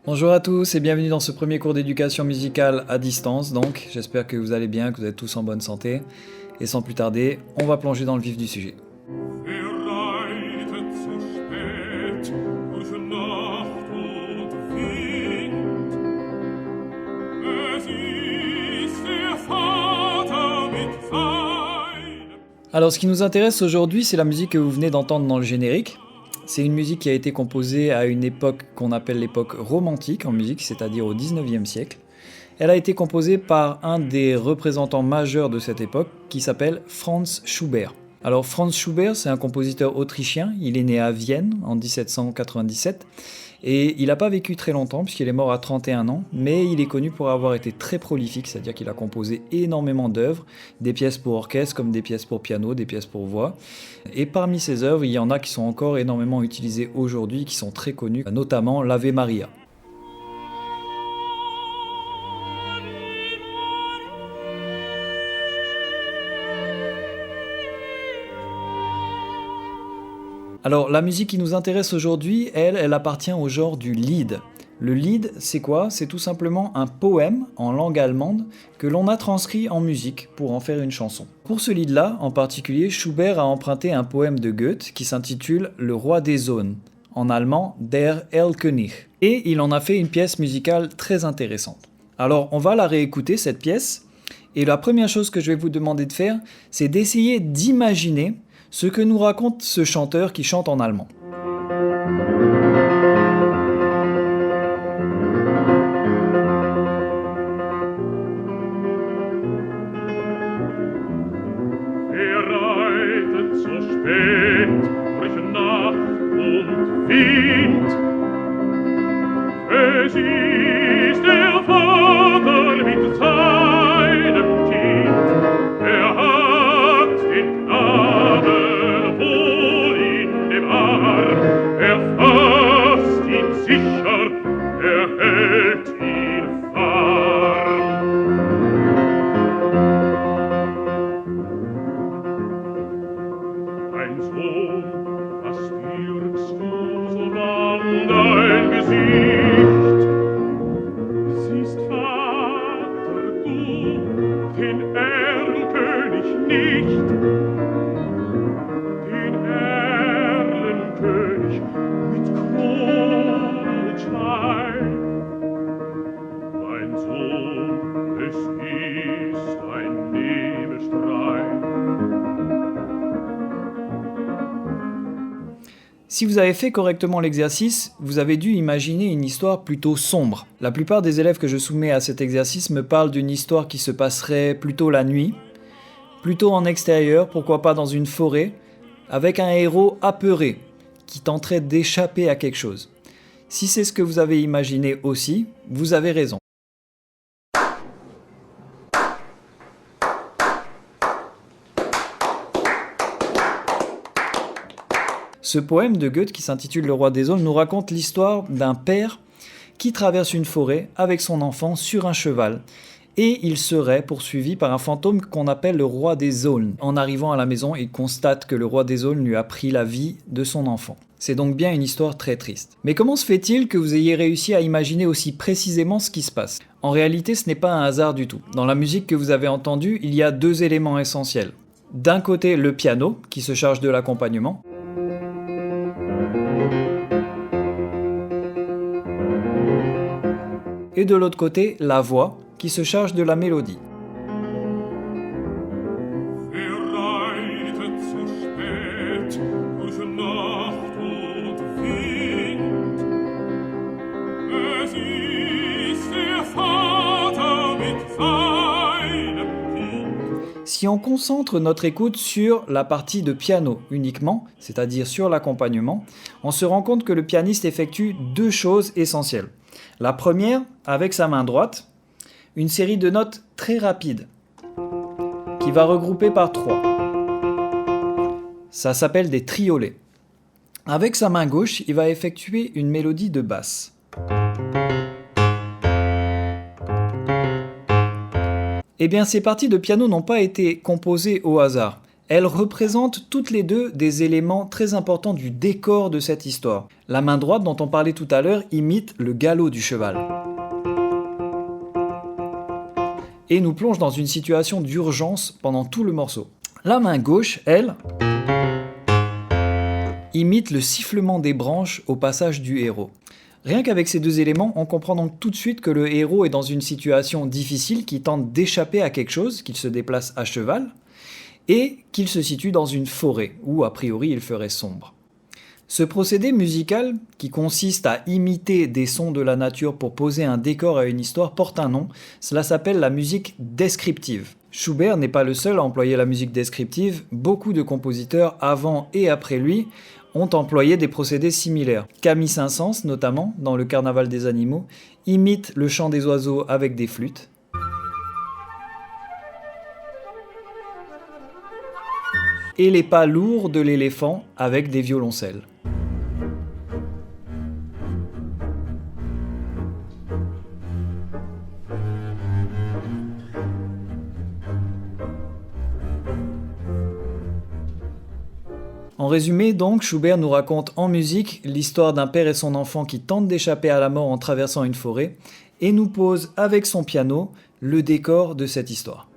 Bonjour à tous et bienvenue dans ce premier cours d'éducation musicale à distance. Donc, j'espère que vous allez bien, que vous êtes tous en bonne santé. Et sans plus tarder, on va plonger dans le vif du sujet. Alors, ce qui nous intéresse aujourd'hui, c'est la musique que vous venez d'entendre dans le générique. C'est une musique qui a été composée à une époque qu'on appelle l'époque romantique en musique, c'est-à-dire au 19e siècle. Elle a été composée par un des représentants majeurs de cette époque qui s'appelle Franz Schubert. Alors Franz Schubert, c'est un compositeur autrichien, il est né à Vienne en 1797 et il n'a pas vécu très longtemps puisqu'il est mort à 31 ans, mais il est connu pour avoir été très prolifique, c'est-à-dire qu'il a composé énormément d'œuvres, des pièces pour orchestre comme des pièces pour piano, des pièces pour voix. Et parmi ces œuvres, il y en a qui sont encore énormément utilisées aujourd'hui, qui sont très connues, notamment l'Ave Maria. Alors, la musique qui nous intéresse aujourd'hui, elle appartient au genre du Lied. Le Lied, c'est quoi? C'est tout simplement un poème en langue allemande que l'on a transcrit en musique pour en faire une chanson. Pour ce Lied-là, en particulier, Schubert a emprunté un poème de Goethe qui s'intitule Le Roi des Zones, en allemand Der Erlkönig. Et il en a fait une pièce musicale très intéressante. Alors, on va la réécouter, cette pièce, et la première chose que je vais vous demander de faire, c'est d'essayer d'imaginer ce que nous raconte ce chanteur qui chante en allemand. Si vous avez fait correctement l'exercice, vous avez dû imaginer une histoire plutôt sombre. La plupart des élèves que je soumets à cet exercice me parlent d'une histoire qui se passerait plutôt la nuit, plutôt en extérieur, pourquoi pas dans une forêt, avec un héros apeuré qui tenterait d'échapper à quelque chose. Si c'est ce que vous avez imaginé aussi, vous avez raison. Ce poème de Goethe qui s'intitule Le Roi des Zones nous raconte l'histoire d'un père qui traverse une forêt avec son enfant sur un cheval et il serait poursuivi par un fantôme qu'on appelle le Roi des Zones. En arrivant à la maison, il constate que le Roi des Zones lui a pris la vie de son enfant. C'est donc bien une histoire très triste. Mais comment se fait-il que vous ayez réussi à imaginer aussi précisément ce qui se passe? En réalité, ce n'est pas un hasard du tout. Dans la musique que vous avez entendue, il y a deux éléments essentiels. D'un côté, le piano qui se charge de l'accompagnement. Et de l'autre côté, la voix, qui se charge de la mélodie. Si on concentre notre écoute sur la partie de piano uniquement, c'est-à-dire sur l'accompagnement, on se rend compte que le pianiste effectue deux choses essentielles. La première, avec sa main droite, une série de notes très rapides, qui va regrouper par trois. Ça s'appelle des triolets. Avec sa main gauche, il va effectuer une mélodie de basse. Eh bien, ces parties de piano n'ont pas été composées au hasard. Elles représentent toutes les deux des éléments très importants du décor de cette histoire. La main droite dont on parlait tout à l'heure imite le galop du cheval et nous plonge dans une situation d'urgence pendant tout le morceau. La main gauche, elle, imite le sifflement des branches au passage du héros. Rien qu'avec ces deux éléments, on comprend donc tout de suite que le héros est dans une situation difficile, qui tente d'échapper à quelque chose, qu'il se déplace à cheval, et qu'il se situe dans une forêt, où a priori il ferait sombre. Ce procédé musical, qui consiste à imiter des sons de la nature pour poser un décor à une histoire, porte un nom, cela s'appelle la musique descriptive. Schubert n'est pas le seul à employer la musique descriptive, beaucoup de compositeurs avant et après lui ont employé des procédés similaires. Camille Saint-Saëns, notamment, dans Le Carnaval des animaux, imite le chant des oiseaux avec des flûtes. Et les pas lourds de l'éléphant avec des violoncelles. En résumé donc, Schubert nous raconte en musique l'histoire d'un père et son enfant qui tentent d'échapper à la mort en traversant une forêt et nous pose avec son piano le décor de cette histoire.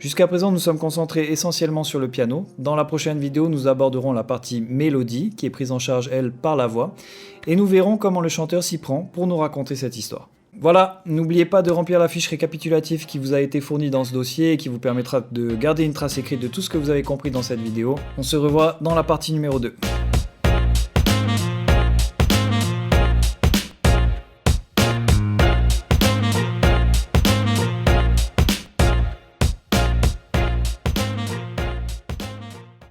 Jusqu'à présent, nous sommes concentrés essentiellement sur le piano. Dans la prochaine vidéo, nous aborderons la partie mélodie, qui est prise en charge, elle, par la voix, et nous verrons comment le chanteur s'y prend pour nous raconter cette histoire. Voilà, n'oubliez pas de remplir la fiche récapitulative qui vous a été fournie dans ce dossier et qui vous permettra de garder une trace écrite de tout ce que vous avez compris dans cette vidéo. On se revoit dans la partie numéro 2.